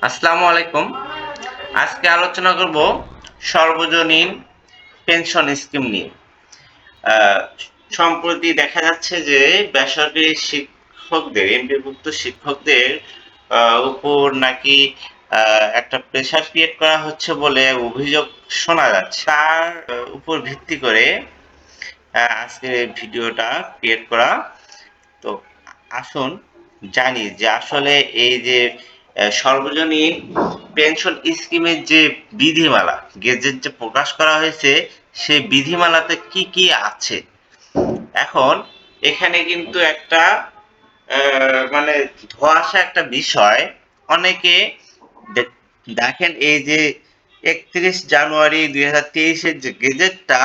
আসসালামু আলাইকুম। আজকে আলোচনা করব সর্বজনীন পেনশন স্কিম নিয়ে। আহ, সম্প্রতি দেখা যাচ্ছে যে বেসরকারি শিক্ষকদের, এমপিভুক্ত শিক্ষকদের উপর নাকি একটা প্রেশার ক্রিয়েট করা হচ্ছে বলে অভিযোগ শোনা যাচ্ছে। তার উপর ভিত্তি করে আজকে ভিডিওটা ক্রিয়েট করা। তো আসুন জানি যে আসলে এই যে সর্বজনীন পেনশন স্কিমের যে বিধিমালা, গেজেট যে প্রকাশ করা হয়েছে, সেই বিধিমালাতে কি কি আছে। এখন এখানে কিন্তু একটা মানে ধোঁয়াশা একটা বিষয়। অনেকে দেখেন এই যে 31 জানুয়ারি 2023-এর যে গেজেটটা,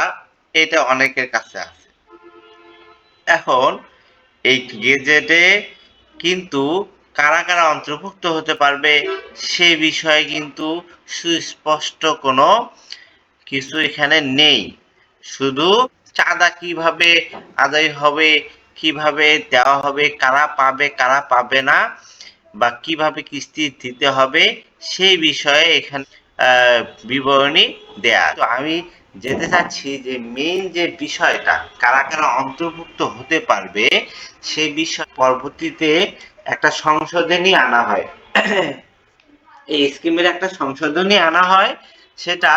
এটা অনেকের কাছে আছে। এখন এই গেজেটে কিন্তু কারা কারা অন্তর্ভুক্ত হতে পারবে সে বিষয়ে কিন্তু সুস্পষ্ট কোনো কিছু এখানে নেই। শুধু চাঁদা কিভাবে আদায় হবে, কিভাবে দেওয়া হবে, কারা পাবে কারা পাবে না, বা কিভাবে কিস্তি দিতে হবে সেই বিষয়ে এখানে বিবরণী দেয়া। তো আমি যেতে চাচ্ছি যে মেইন যে বিষয়টা, কারা কারা অন্তর্ভুক্ত হতে পারবে সেই বিষয় পরবর্তীতে একটা সংশোধনী আনা হয়। এই স্কিমের একটা সংশোধনী আনা হয়। সেটা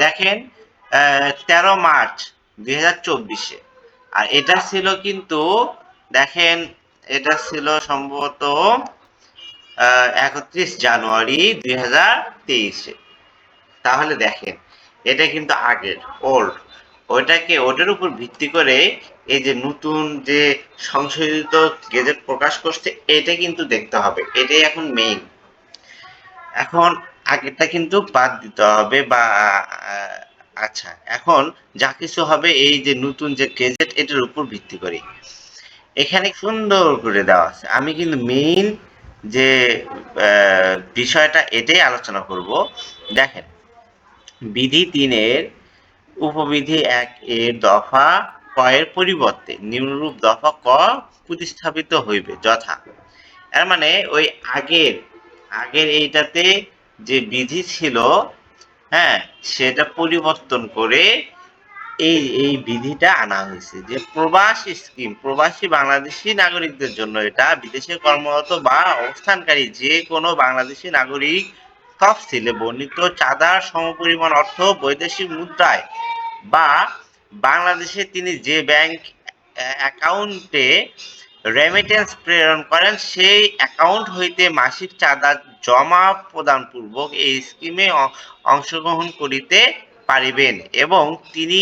দেখেন 13 মার্চ 2024-এ। আর এটা ছিল কিন্তু, দেখেন, এটা ছিল সম্ভবত 31 জানুয়ারি 2023-এ। তাহলে দেখেন এটা কিন্তু আগের, ওল্ড। ওটার উপর ভিত্তি করে এই যে নতুন যে সংশোধিত গেজেট প্রকাশ করছে, এটা কিন্তু দেখতে হবে। এটাই এখন মেইন। এখন আগেরটা কিন্তু বাদ দিতে হবে, বা আচ্ছা, এখন যা কিছু হবে এই যে নতুন যে গেজেট, এটার উপর ভিত্তি করে এখানে সুন্দর করে দেওয়া আছে। আমি কিন্তু মেইন যে বিষয়টা এটাই আলোচনা করব। দেখেন, বিধি 3-এর উপবিধি 1-এর দফা ক এর পরিবর্তে নিম্নরূপ দফা ক প্রতিস্থাপিত হইবে যথা। এর মানে ওই আগের আগের এইটাতে যে বিধি ছিল, হ্যাঁ, সেটা পরিবর্তন করে এই বিধিটা আনা হয়েছে যে প্রবাসী স্কিম, প্রবাসী বাংলাদেশী নাগরিকদের জন্য। এটা বিদেশে কর্মরত বা অবস্থানকারী যে কোনো বাংলাদেশী নাগরিক তফসিলে বর্ণিত চাঁদার সমপরিমাণ অর্থ বৈদেশিক মুদ্রায় বা বাংলাদেশে তিনি যে ব্যাংক অ্যাকাউন্টে রেমিটেন্স প্রেরণ করেন সেই অ্যাকাউন্ট হইতে মাসিক চাঁদা জমা প্রদান পূর্বক এই স্কিমে অংশগ্রহণ করিতে পারিবেন, এবং তিনি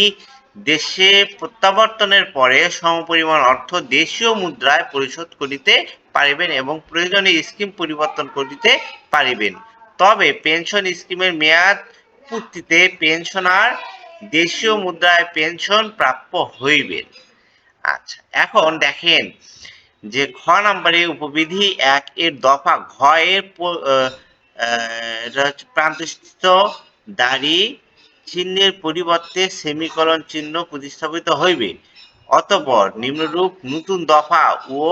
দেশে প্রত্যাবর্তনের পরে সমপরিমাণ অর্থ দেশীয় মুদ্রায় পরিশোধ করিতে পারিবেন এবং প্রয়োজনে স্কিম পরিবর্তন করিতে পারিবেন। তবে পেনশন স্কিমের মেয়াদ পূর্তিতে পেনশনার দেশীয় মুদ্রায় পেনশন প্রাপ্য হইবেন। আচ্ছা, এখন দেখেন যে খ নাম্বারে উপবিধি 1-এর দফা ঘ এর এটা হচ্ছে প্রান্তস্থ দাড়ি চিহ্নের পরিবর্তে সেমিকোলন চিহ্ন প্রতিস্থাপিত হইবে। অতঃপর নিম্নরূপ নতুন দফা ও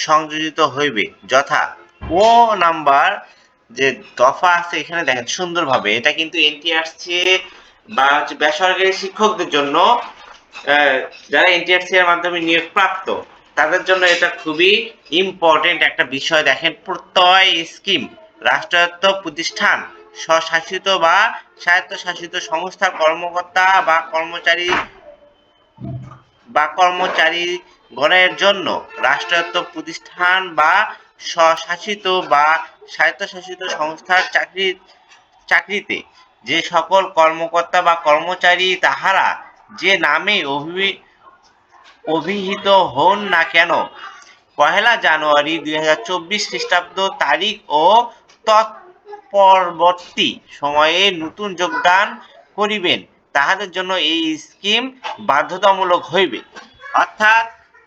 সংযোজিত হইবে যথা। ও নাম্বার যে দফা আছে এখানে দেখেন সুন্দরভাবে, এটা কিন্তু এনটিআরসি বা হচ্ছে বেসরকারি শিক্ষকদের জন্য, যারা এনটিআরসি এর মাধ্যমে নিয়োগ প্রাপ্ত, তাদের জন্য এটা খুবই ইম্পর্টেন্ট একটা বিষয়। দেখেন, প্রত্যয় স্কিম রাষ্ট্রায়ত্ত প্রতিষ্ঠান, স্বশাসিত বা স্বায়ত্তশাসিত সংস্থার কর্মকর্তা বা কর্মচারীগণের জন্য রাষ্ট্রায়ত্ত প্রতিষ্ঠান বা স্বশাসিত বা স্বায়ত্তশাসিত সংস্থার চাকরিতে যে সকল কর্মকর্তা বা কর্মচারী তাহারা যে নামে অভিহিত হন না কেন, 1 জানুয়ারি 2024 খ্রিস্টাব্দ তারিখ ও তৎপরবর্তী সময়ে নতুন যোগদান করিবেন, তাহাদের জন্য এই স্কিম বাধ্যতামূলক হইবে। অর্থাৎ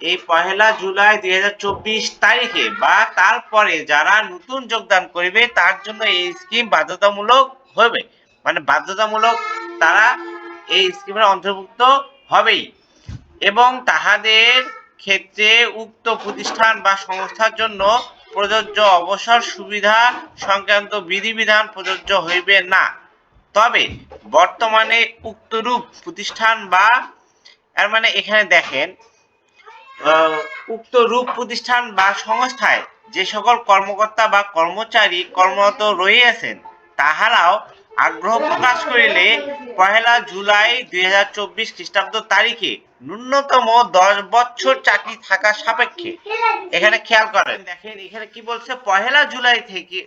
এই 1 জুলাই 2024 তারিখে বা তারপরে যারা নতুন যোগদান করিবে তার জন্য এই স্কিম বাধ্যতামূলক হবে। মানে বাধ্যতামূলক, তারা এই স্কিমের অন্তর্ভুক্ত হবেই। এবং তাহাদের ক্ষেত্রে উক্ত প্রতিষ্ঠান বা সংস্থার জন্য প্রযোজ্য অবসর সুবিধা সংক্রান্ত বিধিবিধান প্রযোজ্য হইবে না। তবে বর্তমানে উক্তরূপ প্রতিষ্ঠান বা এর মানে এখানে দেখেন উক্ত রূপ প্রতিষ্ঠান বা সংস্থায় যে সকল কর্মকর্তা বা কর্মচারী কর্মরত রহিয়াছেন তাহারাও আগ্রহ প্রকাশ করিলে 1 জুলাই 2024 খ্রিস্টাব্দ তারিখে ন্যূনতম 10 বছর চাকরি থাকা সাপেক্ষে, এখানে খেয়াল করেন দেখেন এখানে কি বলছে 1 জুলাই থেকে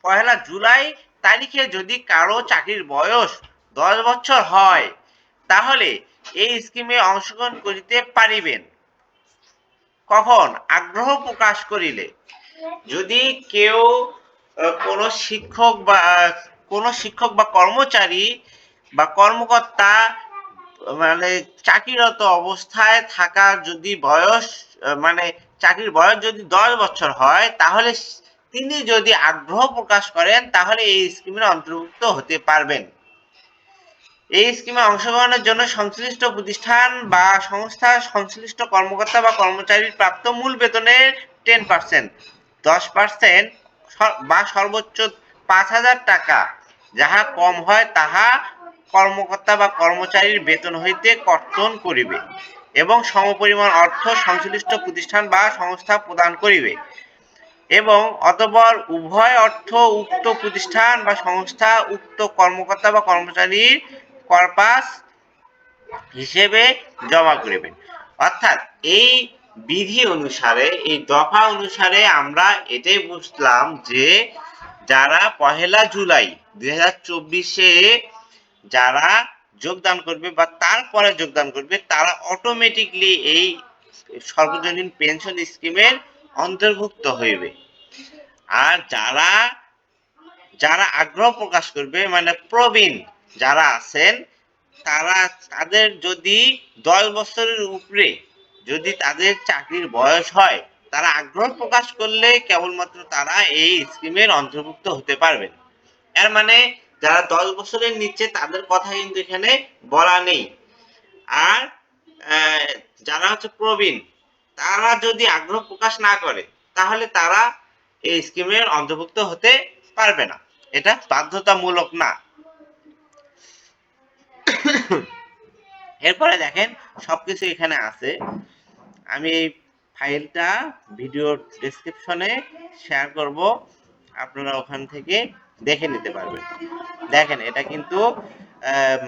1 জুলাই তারিখে যদি কারো চাকরির বয়স 10 বছর হয় তাহলে এই স্কিমে অংশগ্রহণ করিতে পারিবেন। কখন? আগ্রহ প্রকাশ করিলে। যদি কেউ কোনো শিক্ষক বা কর্মচারী বা কর্মকর্তা মানে চাকরিরত অবস্থায় থাকা যদি বয়স মানে চাকরির বয়স যদি 10 বছর হয় তাহলে তিনি যদি আগ্রহ প্রকাশ করেন তাহলে এই স্কিমের অন্তর্ভুক্ত হতে পারবেন। এই স্কিমে অংশগ্রহণের জন্য সংশ্লিষ্ট প্রতিষ্ঠান বা সংস্থার সংশ্লিষ্ট কর্মকর্তা বা কর্মচারীর প্রাপ্ত মূল বেতনের 10%, 10% বা সর্বোচ্চ 5,000 টাকা যাহা কম হয় তাহা কর্মকর্তা বা কর্মচারীর বেতন হইতে কর্তন করিবে এবং সমপরিমাণ অর্থ সংশ্লিষ্ট প্রতিষ্ঠান বা সংস্থা প্রদান করিবে এবং অতঃপর উভয় অর্থ উক্ত প্রতিষ্ঠান বা সংস্থা উক্ত কর্মকর্তা বা কর্মচারীর কর্পাস হিসেবে জমা করিবে। অর্থাৎ এই বিধি অনুসারে এই দফা অনুসারে আমরা এটাই বুঝলাম যে যারা 1 জুলাই 2024-এ যারা যোগদান করবে বা তারপরে যোগদান করবে তারা অটোমেটিকলি এই সর্বজনীন পেনশন স্কিমের অন্তর্ভুক্ত হইবে। আর যারা আগ্রহ প্রকাশ করবে মানে প্রবীণ যারা আছেন তাদের যদি 10 বছরের উপরে যদি তাদের চাকরির বয়স হয় তারা আগ্রহ প্রকাশ করলে কেবলমাত্র তারা এই স্কিমের অন্তর্ভুক্ত হতে পারবেন। এর মানে যারা 10 বছরের নিচে তাদের কথা কিন্তু এখানে বলা নেই। আর যারা হচ্ছে প্রবীণ তারা যদি আগ্রহ প্রকাশ না করে তাহলে তারা এই স্কিমের অন্তর্ভুক্ত হতে পারবে না। এটা বাধ্যতামূলক না। এরপরে দেখেন সবকিছু এখানে আছে। আমি এই ফাইলটা ভিডিওর ডেসক্রিপশনে শেয়ার করব, আপনারা ওখান থেকে দেখে নিতে পারবেন। দেখেন এটা কিন্তু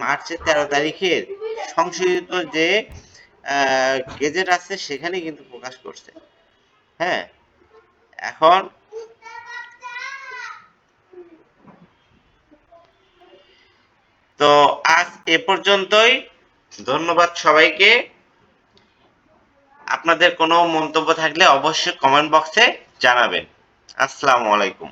মার্চের 13 তারিখের সংশোধিত যে গেজেট আছে সেখানে কিন্তু প্রকাশ করছে। হ্যাঁ, এখন তো আজ এ পর্যন্তই। ধন্যবাদ সবাইকে। আপনাদের কোনো মন্তব্য থাকলে অবশ্যই কমেন্ট বক্সে জানাবেন। আসসালামু আলাইকুম।